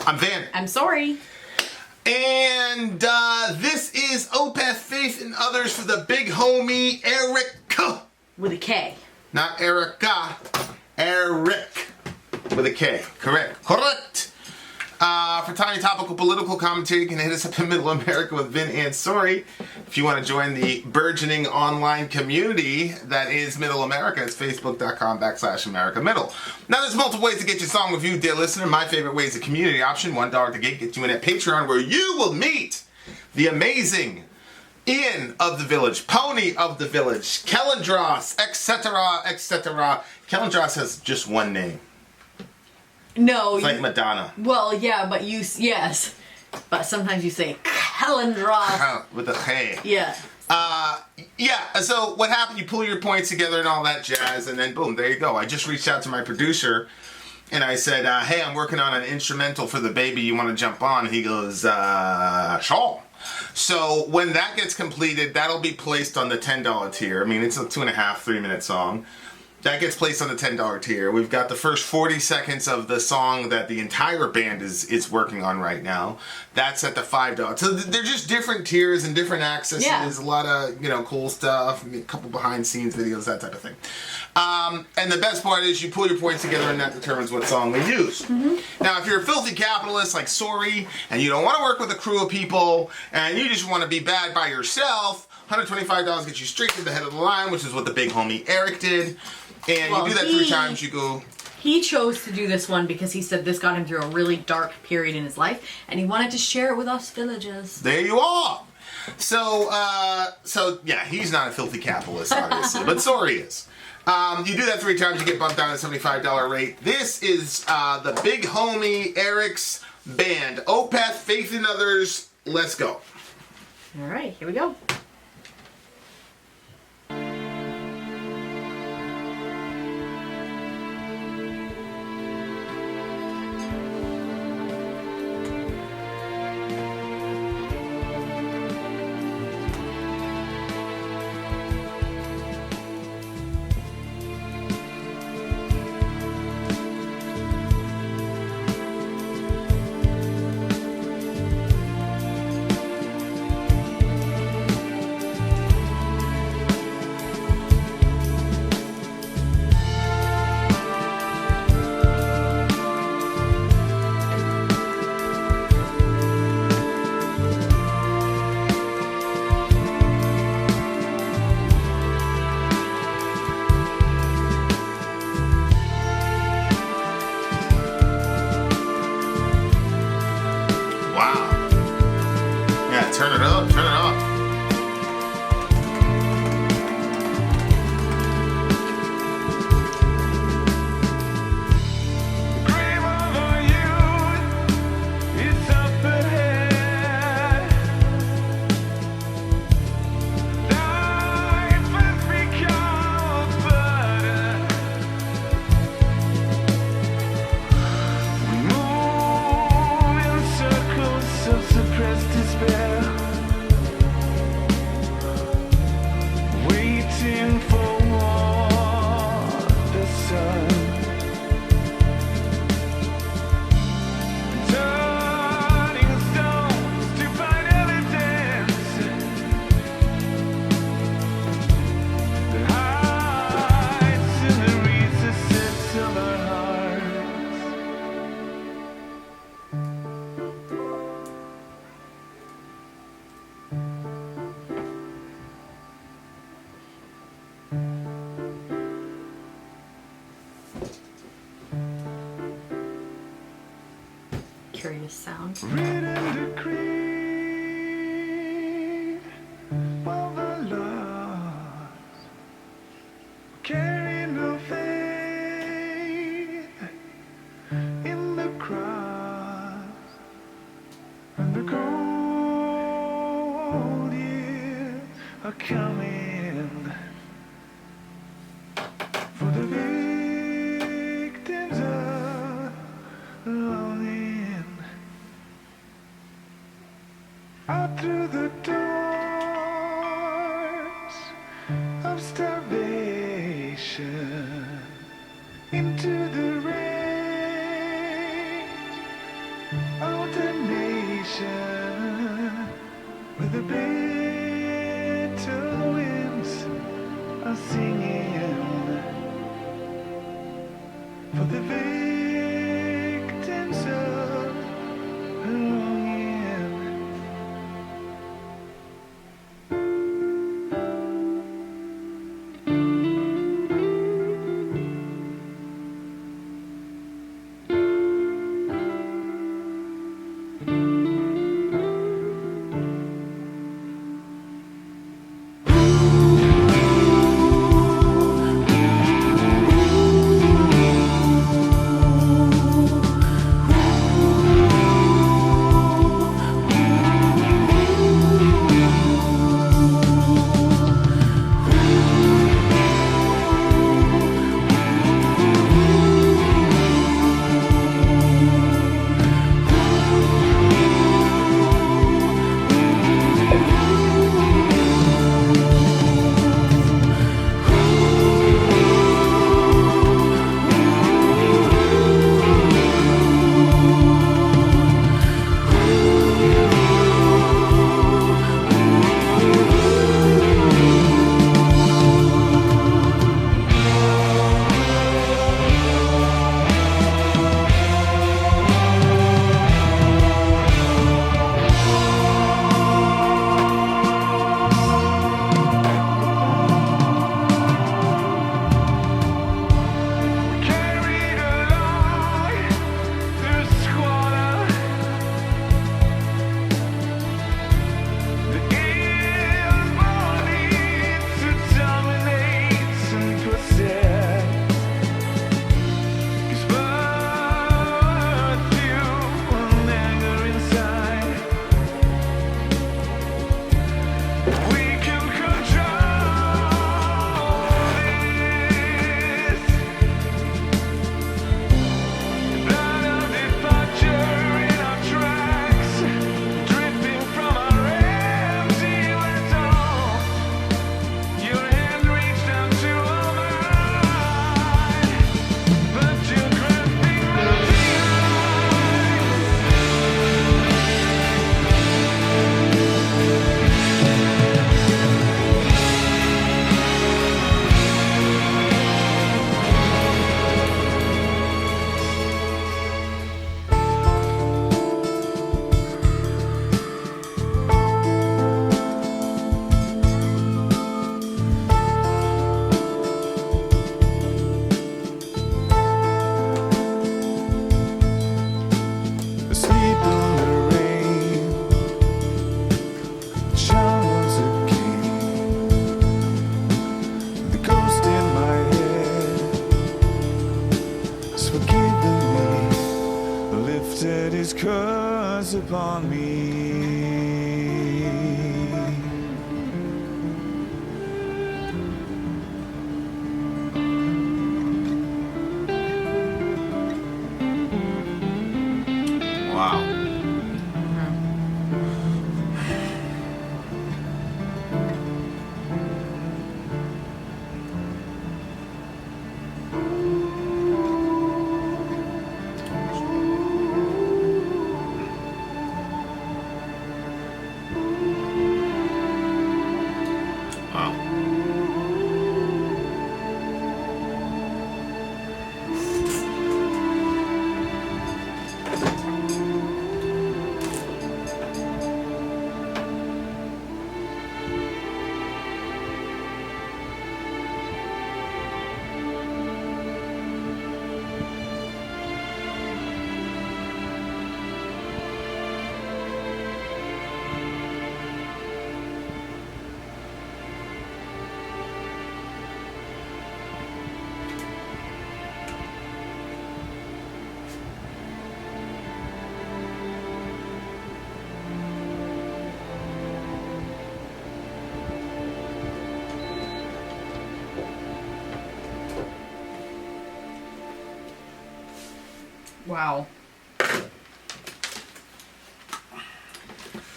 I'm Vin. I'm Sori. And this is Opeth, Faith in Others for the big homie Eric. With a K. Not Erica. Eric. With a K. Correct. For tiny topical political commentary, you can hit us up in Middle America with Vin and Sori. If you want to join the burgeoning online community that is Middle America, it's facebook.com/America Middle. Now, there's multiple ways to get your song reviewed, dear listener. My favorite way is the community option. $1 to get you in at Patreon, where you will meet the amazing Ian of the Village, Pony of the Village, Kellendross, etc., etc. Kellendross has just one name. No. It's like Madonna. Well, yeah, but yes. But sometimes you say Kellendross. With a K. Yeah. So what happened, you pull your points together and all that jazz, and then boom, there you go. I just reached out to my producer, and I said, hey, I'm working on an instrumental for the baby. You want to jump on? He goes, sure. So when that gets completed, that'll be placed on the $10 tier. I mean, it's a 2.5, 3-minute song. That gets placed on the $10 tier. We've got the first 40 seconds of the song that the entire band is working on right now. That's at the $5. So they're just different tiers and different accesses. Yeah. A lot of, cool stuff, a couple behind scenes videos, that type of thing. And the best part is you pull your points together and that determines what song we use. Mm-hmm. Now, if you're a filthy capitalist like Sori and you don't want to work with a crew of people and you just want to be bad by yourself, $125 gets you straight to the head of the line, which is what the big homie Eric did. And you do that 3 times, you go... He chose to do this one because he said this got him through a really dark period in his life, and he wanted to share it with us villagers. There you are! So yeah, he's not a filthy capitalist, obviously, but Sori is. You do that 3 times, you get bumped down to a $75 rate. This is the big homie Eric's band. Opeth, Faith in Others, let's go. All right, here we go. Turn it up, turn it up. Curious sound. Carry no faith in the cross and the cold years are coming for the victims of longing. Out through the doors of starvation, into the rain nation where the bitter winds are singing for the victims of longing. Carried along through squalor, the ills born to dominate and possess. 'Cause but fuel and anger inside, we can control this. Blood of departure in our tracks, dripping from our empty vessels. Your hand reached out to mine, but you're grasping nothing. Asleep in the rain, showers again. The ghost in my head has forgiven me, lifted his curse upon me. Wow. Wow. Wow.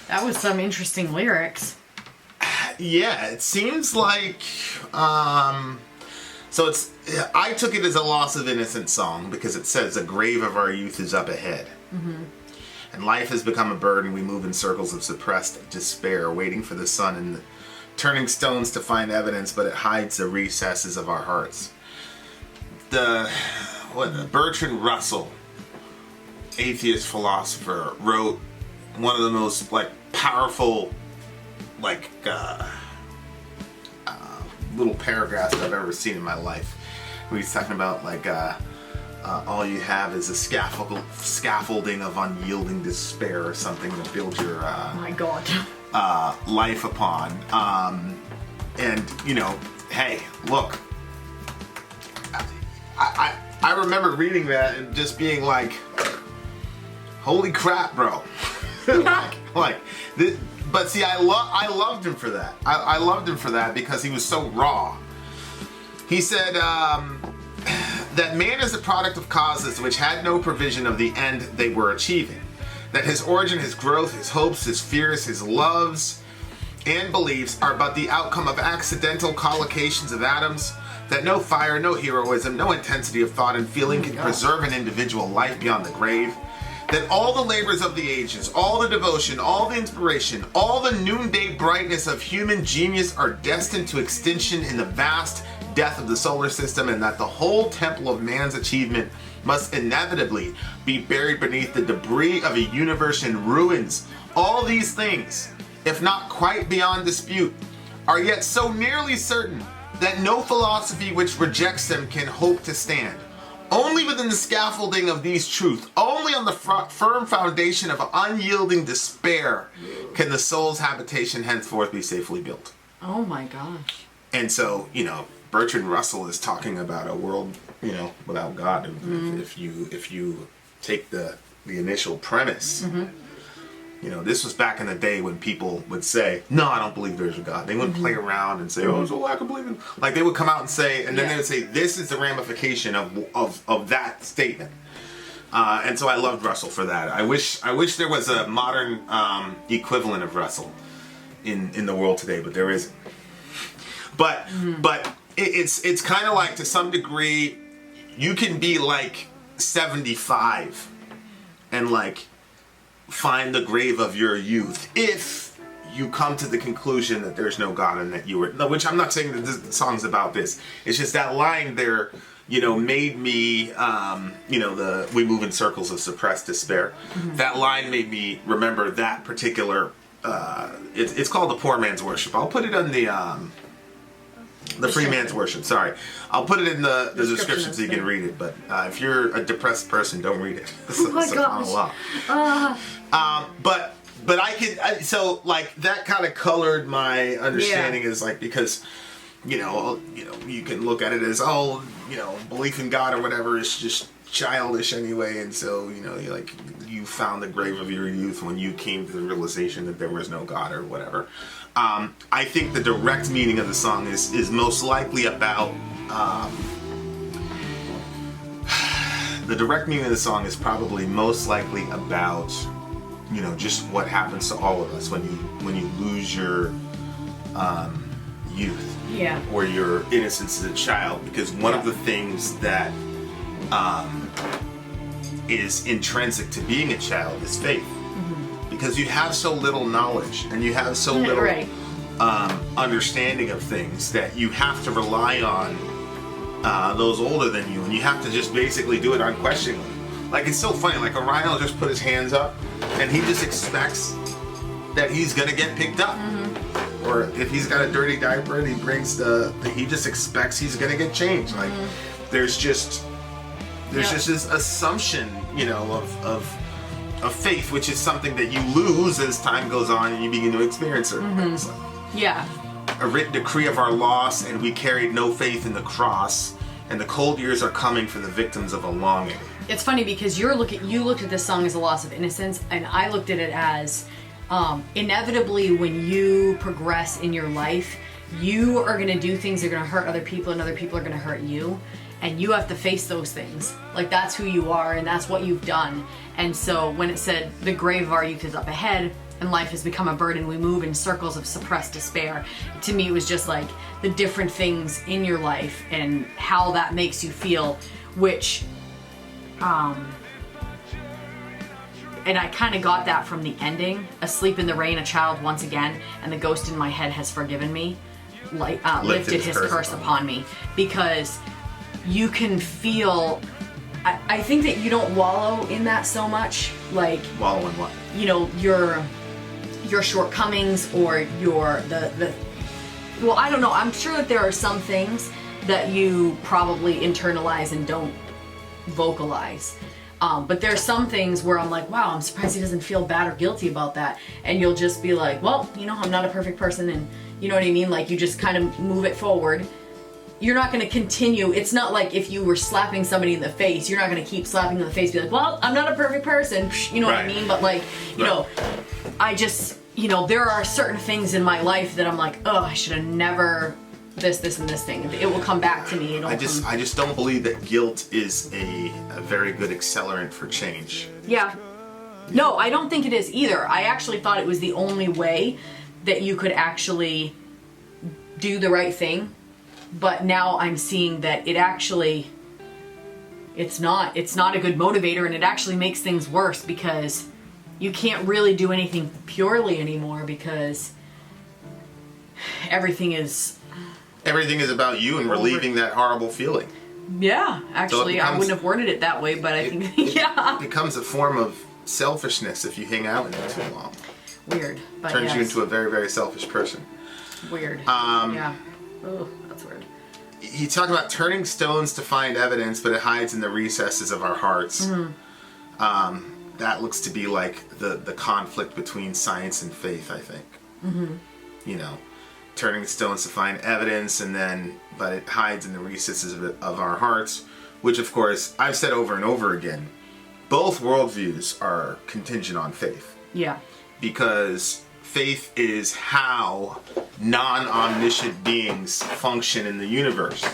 That was some interesting lyrics. Yeah, it seems like so it's I took it as a loss of innocence song because it says the grave of our youth is up ahead. and life has become a burden. We move in circles of suppressed despair, waiting for the sun and turning stones to find evidence, but it hides the recesses of our hearts. Bertrand Russell, atheist philosopher, wrote one of the most powerful little paragraphs that I've ever seen in my life. Where he's talking about all you have is a scaffolding of unyielding despair or something to build your my God. Life upon. And hey, look, I remember reading that and just being like, holy crap, bro. But see, I loved him for that. I loved him for that because he was so raw. He said that man is a product of causes which had no provision of the end they were achieving. That his origin, his growth, his hopes, his fears, his loves, and beliefs are but the outcome of accidental collocations of atoms. That no fire, no heroism, no intensity of thought and feeling can preserve an individual life beyond the grave. That all the labors of the ages, all the devotion, all the inspiration, all the noonday brightness of human genius are destined to extinction in the vast death of the solar system, and that the whole temple of man's achievement must inevitably be buried beneath the debris of a universe in ruins. All these things, if not quite beyond dispute, are yet so nearly certain that no philosophy which rejects them can hope to stand. Only within the scaffolding of these truths, only on the firm foundation of unyielding despair, can the soul's habitation henceforth be safely built. Oh my gosh. And so, Bertrand Russell is talking about a world, without God. If you take the initial premise, this was back in the day when people would say, "No, I don't believe there's a God." They wouldn't play around and say, "Oh, so I can believe in." They would come out and say, and then they would say, "This is the ramification of that statement." And so I loved Russell for that. I wish there was a modern equivalent of Russell in the world today, but there isn't. But it's kind of like, to some degree, you can be 75 and find the grave of your youth if you come to the conclusion that there's no God and that you were. No, which I'm not saying that this song's about this. It's just that line there, made me, we move in circles of suppressed despair. That line made me remember that particular. It's called the Poor Man's Worship. I'll put it on the Free Man's Worship. Sorry, I'll put it in the description so you can read it. But if you're a depressed person, don't read it. Oh my gosh. But I could. So that kind of colored my understanding is because you can look at it as belief in God or whatever is just childish anyway, and so you found the grave of your youth when you came to the realization that there was no God or whatever. I think the direct meaning of the song is most likely about. The direct meaning of the song is probably most likely about, just what happens to all of us when you lose your youth, or your innocence as a child. Because one of the things that is intrinsic to being a child is faith. Because you have so little knowledge and you have so little understanding of things that you have to rely on those older than you, and you have to just basically do it unquestioningly. It's so funny. Orion will just put his hands up and he just expects that he's gonna get picked up. Or if he's got a dirty diaper and he brings he just expects he's gonna get changed. There's just this assumption, of faith, which is something that you lose as time goes on and you begin to experience certain things. A written decree of our loss, and we carried no faith in the cross, and the cold years are coming for the victims of a longing. It's funny because you looked at this song as a loss of innocence, and I looked at it as inevitably when you progress in your life, you are going to do things that are going to hurt other people, and other people are going to hurt you. And you have to face those things. That's who you are, and that's what you've done. And so when it said, the grave of our youth is up ahead, and life has become a burden, we move in circles of suppressed despair. To me, it was just the different things in your life and how that makes you feel, which and I kind of got that from the ending. Asleep in the rain, a child once again, and the ghost in my head has forgiven me. Like lifted his curse upon me, because you can feel. I think that you don't wallow in that so much, like Wallow in what? you know, your shortcomings or your the. Well, I don't know. I'm sure that there are some things that you probably internalize and don't vocalize. But there's some things where I'm like, wow, I'm surprised he doesn't feel bad or guilty about that. And you'll just be like, well, you know, I'm not a perfect person, and you know what I mean? Like, you just kind of move it forward. You're not going to continue. It's not like if you were slapping somebody in the face, you're not going to keep slapping in the face, be like, well, I'm not a perfect person. You know what I mean? But like, you know, I just, you know, there are certain things in my life that I'm like, oh, I should have never this and this thing. It will come back to me. I just don't believe that guilt is a very good accelerant for change. Yeah. No, I don't think it is either. I actually thought it was the only way that you could actually do the right thing. But now I'm seeing that it actually, it's not a good motivator, and it actually makes things worse, because you can't really do anything purely anymore, because everything is about you and relieving that horrible feeling. Yeah, actually, I wouldn't have worded it that way, but I think, yeah. It becomes a form of selfishness if you hang out with it too long. Weird. But Turns you into a very, very selfish person. Weird. Yeah. Oh, that's weird. He talked about turning stones to find evidence, but it hides in the recesses of our hearts. Mm-hmm. That looks to be like the conflict between science and faith, I think. Mm-hmm. You know, turning stones to find evidence, but it hides in the recesses of our hearts, which, of course, I've said over and over again, both worldviews are contingent on faith. Yeah. Because faith is how non-omniscient beings function in the universe.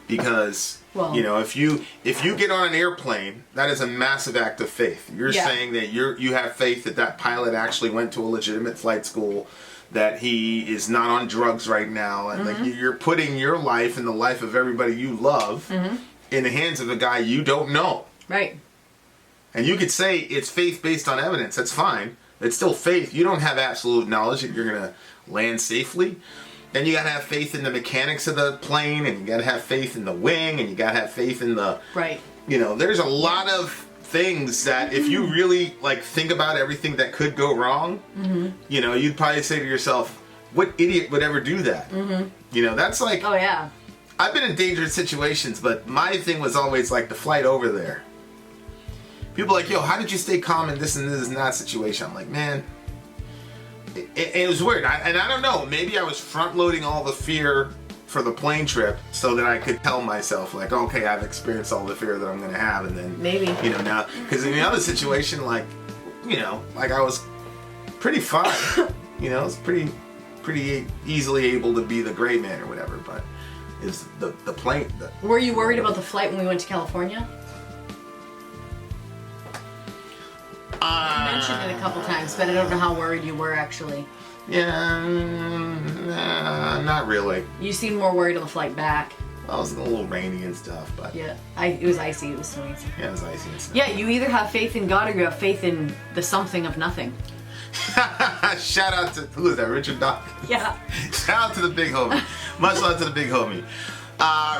Because, you know, if you get on an airplane, that is a massive act of faith. You're saying that you have faith that pilot actually went to a legitimate flight school, that he is not on drugs right now, and like you're putting your life and the life of everybody you love in the hands of a guy you don't know. Right. And you could say it's faith based on evidence. That's fine. It's still faith. You don't have absolute knowledge that you're going to land safely. Then you got to have faith in the mechanics of the plane, and you got to have faith in the wing, and you got to have faith in the... Right. You know, there's a lot of things that if you really, like, think about everything that could go wrong, you know, you'd probably say to yourself, what idiot would ever do that? You know, that's like... Oh, yeah. I've been in dangerous situations, but my thing was always, like, the flight over there. People are like, yo, how did you stay calm in this and that situation? I'm like, man, it was weird. And I don't know, maybe I was front-loading all the fear for the plane trip so that I could tell myself, like, okay, I've experienced all the fear that I'm going to have, and then, maybe, you know, now, because in the other situation, like, you know, like I was pretty fine. You know, I was pretty easily able to be the gray man or whatever, but it's the plane. Were you worried about the flight when we went to California? You mentioned it a couple times, but I don't know how worried you were actually. Yeah, not really. You seemed more worried on the flight back. Well, it was a little rainy and stuff, but... Yeah, it was icy, it was so easy. Yeah, it was icy and stuff. Yeah, you either have faith in God or you have faith in the something of nothing. Shout out to, who is that, Richard Dawkins? Yeah. Shout out to the big homie. Much love to the big homie.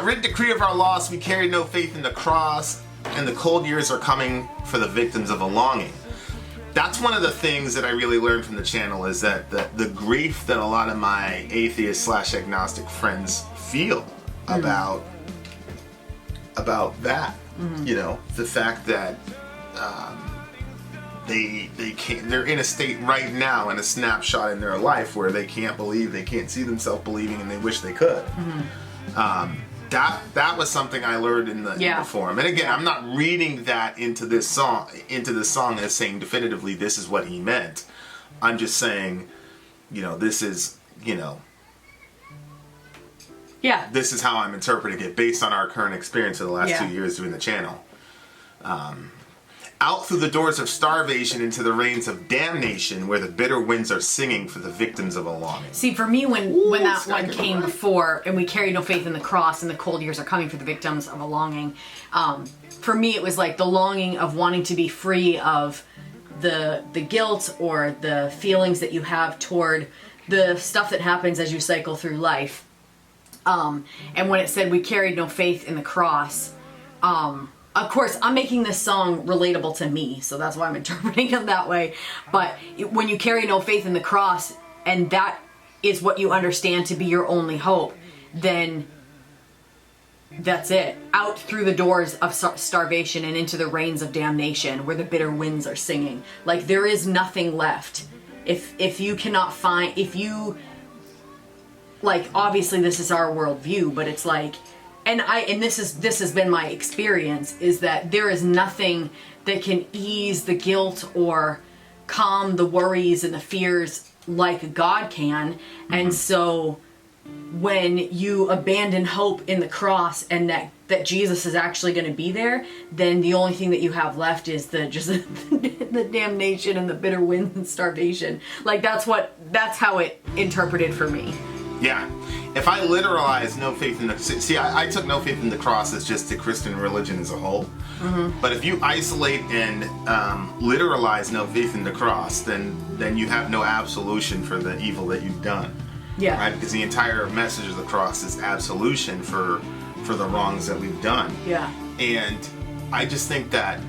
Written decree of our loss, we carry no faith in the cross, and the cold years are coming for the victims of a longing. That's one of the things that I really learned from the channel, is that the grief that a lot of my atheist/agnostic friends feel about that. You know, the fact that they're in a state right now, in a snapshot in their life where they can't believe, they can't see themselves believing, and they wish they could. That was something I learned in the forum. And again, I'm not reading that into this song as saying definitively this is what he meant. I'm just saying, you know, this is, you know, this is how I'm interpreting it based on our current experience of the last 2 years doing the channel. Out through the doors of starvation into the rains of damnation, where the bitter winds are singing for the victims of a longing. See, for me, when that one came before, and we carry no faith in the cross, and the cold years are coming for the victims of a longing, for me it was like the longing of wanting to be free of the guilt or the feelings that you have toward the stuff that happens as you cycle through life. And when it said we carried no faith in the cross, of course, I'm making this song relatable to me, so that's why I'm interpreting it that way. But when you carry no faith in the cross, and that is what you understand to be your only hope, then that's it. Out through the doors of starvation and into the rains of damnation, where the bitter winds are singing. Like, there is nothing left. If you cannot find, like, obviously this is our worldview, but it's like, and this has been my experience, is that there is nothing that can ease the guilt or calm the worries and the fears like God can. And so when you abandon hope in the cross and that Jesus is actually going to be there, then the only thing that you have left is the damnation and the bitter winds and starvation. Like, that's how it interpreted for me. Yeah. If I literalize no faith in the... See, I took no faith in the cross as just the Christian religion as a whole. Mm-hmm. But if you isolate and literalize no faith in the cross, then you have no absolution for the evil that you've done. Yeah. Right? Because the entire message of the cross is absolution for the wrongs that we've done. Yeah. And I just think that,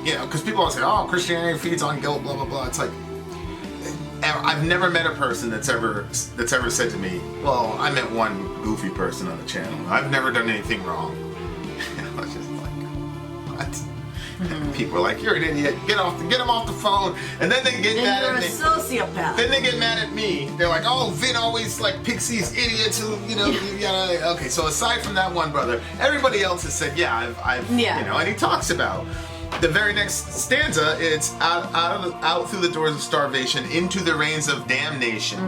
because people always say, oh, Christianity feeds on guilt, blah, blah, blah. It's like, I've never met a person that's ever said to me, well, I met one goofy person on the channel. I've never done anything wrong. I was just like, what? Mm-hmm. People are like, you're an idiot. Get them off the phone. And then they get mad at me. You're a sociopath. Then they get mad at me. They're like, oh, Vin always like picks these idiots who, okay. So aside from that one brother, everybody else has said, I've and he talks about the very next stanza. It's out through the doors of starvation into the rains of damnation,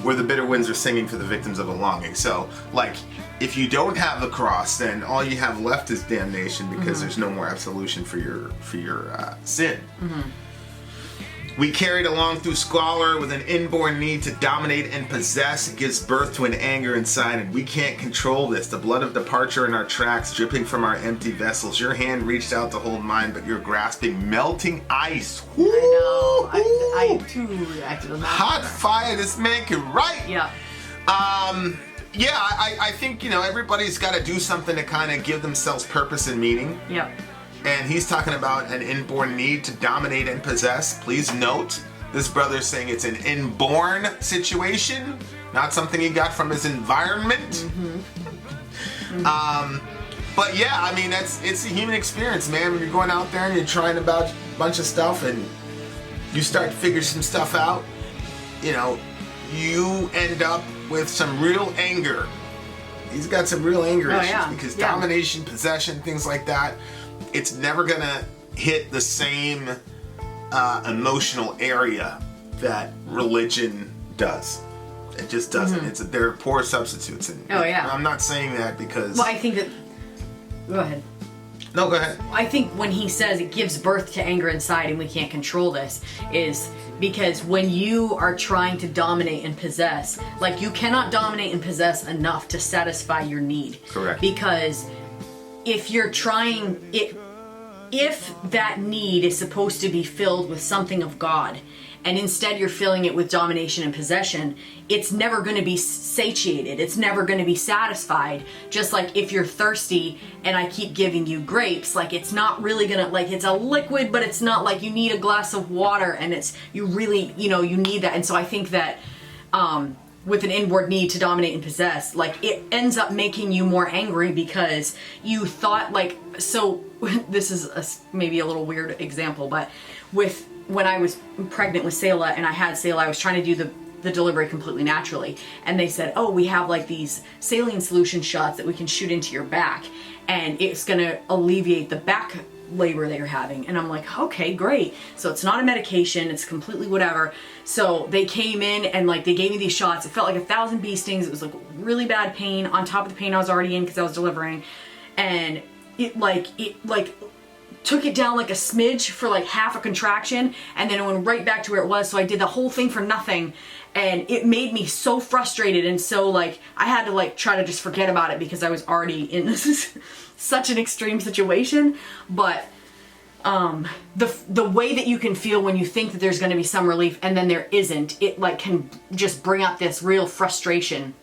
where the bitter winds are singing for the victims of a longing. So, like, if you don't have the cross, then all you have left is damnation, because there's no more absolution for your sin. We carried along through squalor with an inborn need to dominate and possess. It gives birth to an anger inside, and we can't control this. The blood of departure in our tracks, dripping from our empty vessels. Your hand reached out to hold mine, but you're grasping melting ice. Woo! I know. I too reacted on that. Hot fire, this man can write. Yeah. I think, everybody's got to do something to kind of give themselves purpose and meaning. Yep. And he's talking about an inborn need to dominate and possess. Please note, this brother's saying it's an inborn situation, not something he got from his environment. But yeah, I mean, it's a human experience, man. When you're going out there and you're trying about a bunch of stuff and you start to figure some stuff out, you end up with some real anger. He's got some real anger issues because domination, possession, things like that, it's never gonna hit the same emotional area that religion does. It just doesn't. They're poor substitutes. And I'm not saying that because... Well, I think that... Go ahead. No, go ahead. I think when he says it gives birth to anger inside and we can't control this, is because when you are trying to dominate and possess, like, you cannot dominate and possess enough to satisfy your need. Correct. Because if you're trying... If that need is supposed to be filled with something of God, and instead you're filling it with domination and possession, it's never going to be satiated. It's never going to be satisfied. Just like if you're thirsty and I keep giving you grapes, like, it's not really going to, like, it's a liquid, but it's not like you need a glass of water, and you really, you need that. And so I think that with an inward need to dominate and possess, like, it ends up making you more angry because you thought, like, so this is maybe a little weird example, but when I was pregnant with Selah and I had Selah, I was trying to do the delivery completely naturally, and they said, oh, we have like these saline solution shots that we can shoot into your back, and it's gonna alleviate the back labor that you're having. And I'm like, okay, great. So it's not a medication, it's completely whatever. So they came in and, like, they gave me these shots. It felt like 1,000 bee stings. It was like really bad pain on top of the pain I was already in because I was delivering, and it took it down like a smidge for like half a contraction, and then it went right back to where it was. So I did the whole thing for nothing, and it made me so frustrated. And so, like, I had to, like, try to just forget about it because I was already in this such an extreme situation. But the way that you can feel when you think that there's going to be some relief and then there isn't, it like can just bring up this real frustration.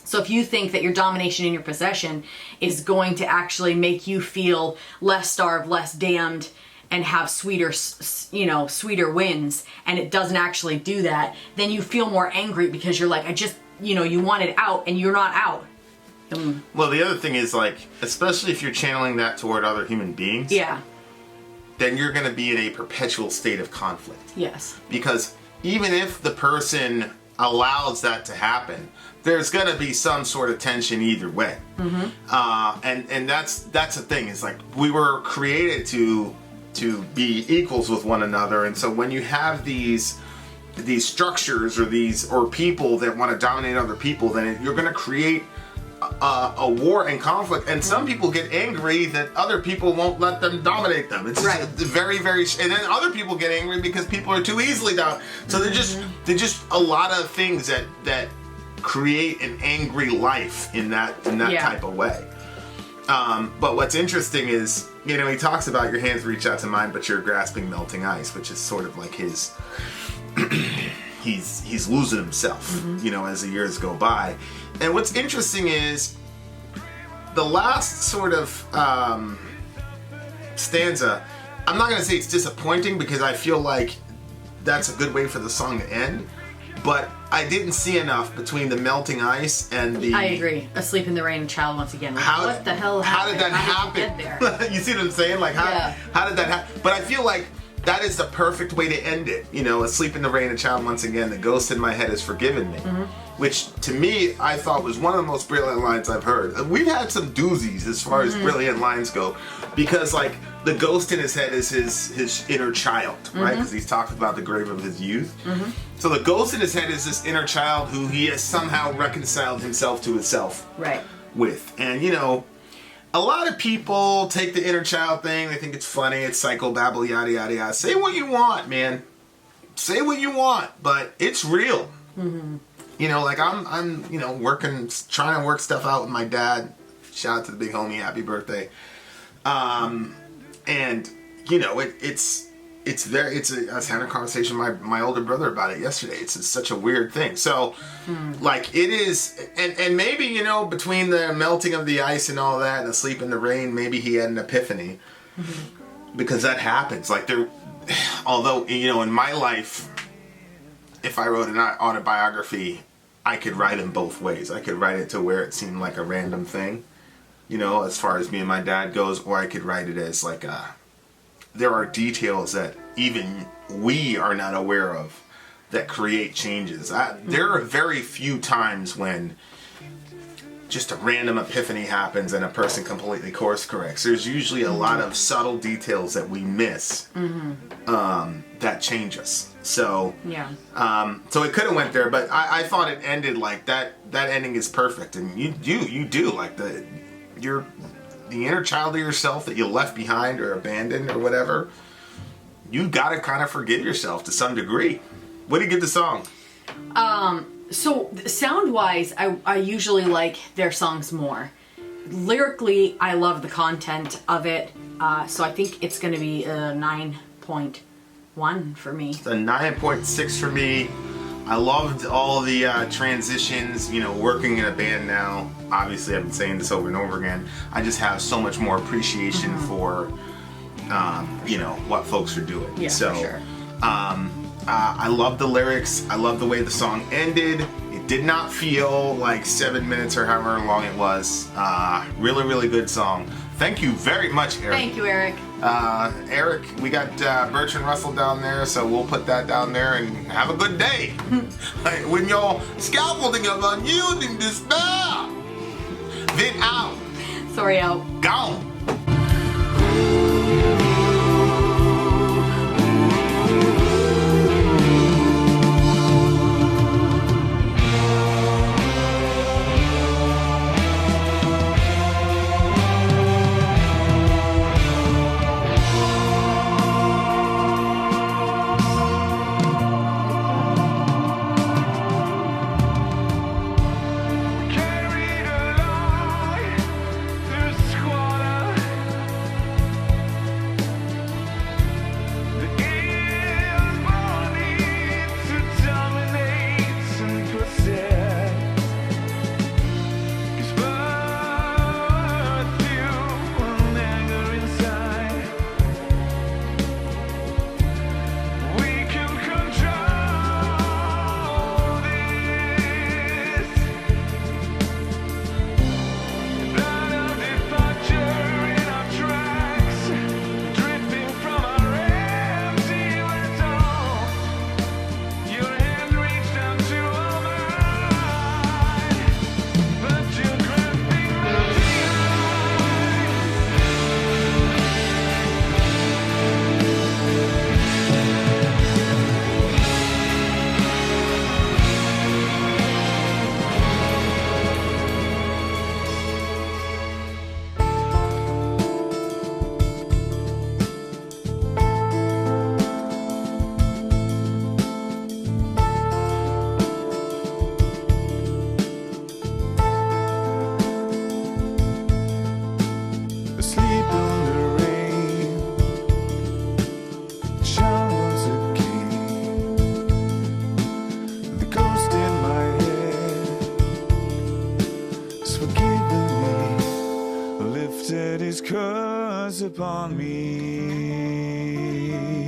So if you think that your domination and your possession is going to actually make you feel less starved, less damned, and have sweeter wins, and it doesn't actually do that, then you feel more angry because you're like, you wanted out and you're not out. Well, the other thing is, like, especially if you're channeling that toward other human beings, Yeah. then you're going to be in a perpetual state of conflict. Yes. Because even if the person allows that to happen, there's going to be some sort of tension either way. And that's the thing, is like, we were created to be equals with one another, and so when you have these structures or people that want to dominate other people, then you're going to create a war and conflict, and some people get angry that other people won't let them dominate them. It's right. very, very, and then other people get angry because people are too easily down. So they're just a lot of things that create an angry life in that type of way. But what's interesting is, he talks about your hands reach out to mine, but you're grasping melting ice, which is sort of like his. He's losing himself, as the years go by. And what's interesting is the last sort of stanza. I'm not going to say it's disappointing, because I feel like that's a good way for the song to end. But I didn't see enough between the melting ice and the... I agree. Asleep in the rain, child once again. Like, what the hell happened? How did that happen? You see what I'm saying? Like, how did that happen? But I feel like that is the perfect way to end it. Asleep in the rain, a child once again, the ghost in my head has forgiven me. Which, to me, I thought was one of the most brilliant lines I've heard. We've had some doozies as far as brilliant lines go. Because, like, the ghost in his head is his inner child, right? Because he's talking about the grave of his youth. So the ghost in his head is this inner child who he has somehow reconciled himself to himself with. And, a lot of people take the inner child thing, they think it's funny, it's psychobabble, yada, yada, yada. Say what you want, man. Say what you want, but it's real. Like I'm working, trying to work stuff out with my dad. Shout out to the big homie, happy birthday. And I was having a conversation with my older brother about it yesterday. It's such a weird thing. So, like, it is, and maybe, between the melting of the ice and all that and the sleep in the rain, maybe he had an epiphany. Because that happens. Like, although, in my life, if I wrote an autobiography, I could write it both ways. I could write it to where it seemed like a random thing, as far as me and my dad goes, or I could write it as like there are details that even we are not aware of that create changes. There are very few times when just a random epiphany happens and a person completely course corrects. There's usually a lot of subtle details that we miss that change us. So so it could have went there, but I thought it ended like that. That ending is perfect, and you do like the inner child of yourself that you left behind or abandoned or whatever. You gotta kind of forgive yourself to some degree. What do you give the song? So sound-wise, I usually like their songs more. Lyrically, I love the content of it, so I think it's going to be a 9.1 for me. It's a 9.6 for me. I loved all the transitions, working in a band now. Obviously, I've been saying this over and over again. I just have so much more appreciation for, what folks are doing. Yeah, so, for sure. I love the lyrics. I love the way the song ended. It did not feel like 7 minutes or however long it was. Really, really good song. Thank you very much, Eric. Thank you, Eric. Eric, we got Bertrand Russell down there, so we'll put that down there and have a good day. When you're scaffolding of unyielding despair. Vin out. Sorry, out. Gone. Carried along through squalor his curse upon me.